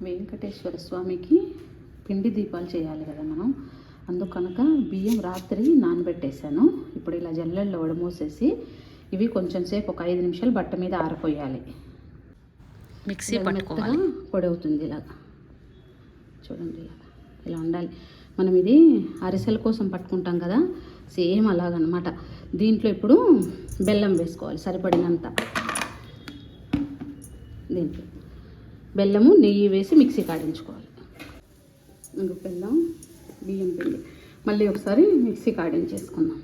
వెంకటేశ్వర స్వామికి పిండి దీపాలు చేయాలి కదా మనం. అందుకనుక బియ్యం రాత్రి నానబెట్టేశాను. ఇప్పుడు ఇలా జల్లెల్లో వడమోసేసి ఇవి కొంచెం సేపు ఒక 5 నిమిషాలు బట్ట మీద ఆరిపోయాలి. మిక్సీ పట్టుకోవాలి. పొడి అవుతుంది ఇలాగా. చూడండి ఇలా ఉండాలి. మనం ఇది అరిసెల కోసం పట్టుకుంటాం కదా, సేమ్ అలాగనమాట. దీంట్లో ఇప్పుడు బెల్లం వేసుకోవాలి సరిపడినంత. దీంట్లో బెల్లము నెయ్యి వేసి మిక్సీ కాడించుకోవాలి. ఇంకో బెల్లం బియ్యం పిండి మళ్ళీ ఒకసారి మిక్సీ కాడించేసుకుందాం.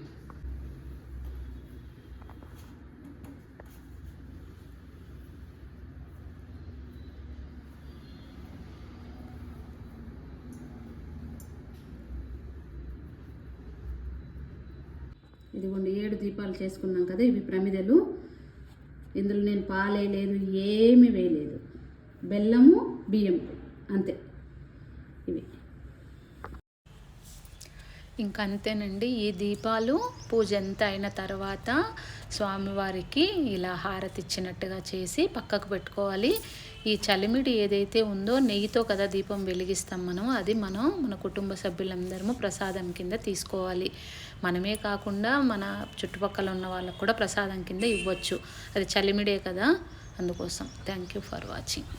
ఇదిగోండి 7 దీపాలు చేసుకున్నాం కదా, ఇవి ప్రమిదలు. ఇందులో నేను పాలేయలేదు, ఏమీ వేయలేదు, బెల్లము బియ్యం అంతే. ఇవి ఇంకా అంతేనండి. ఈ దీపాలు పూజ ఎంత అయిన తర్వాత స్వామివారికి ఇలా హారతి ఇచ్చినట్టుగా చేసి పక్కకు పెట్టుకోవాలి. ఈ చలిమిడి ఏదైతే ఉందో నెయ్యితో కదా దీపం వెలిగిస్తాం మనం, అది మనం మన కుటుంబ సభ్యులందరము ప్రసాదం కింద తీసుకోవాలి. మనమే కాకుండా మన చుట్టుపక్కల ఉన్న వాళ్ళకు కూడా ప్రసాదం కింద ఇవ్వచ్చు. అది చలిమిడే కదా, అందుకోసం. Thank you for watching.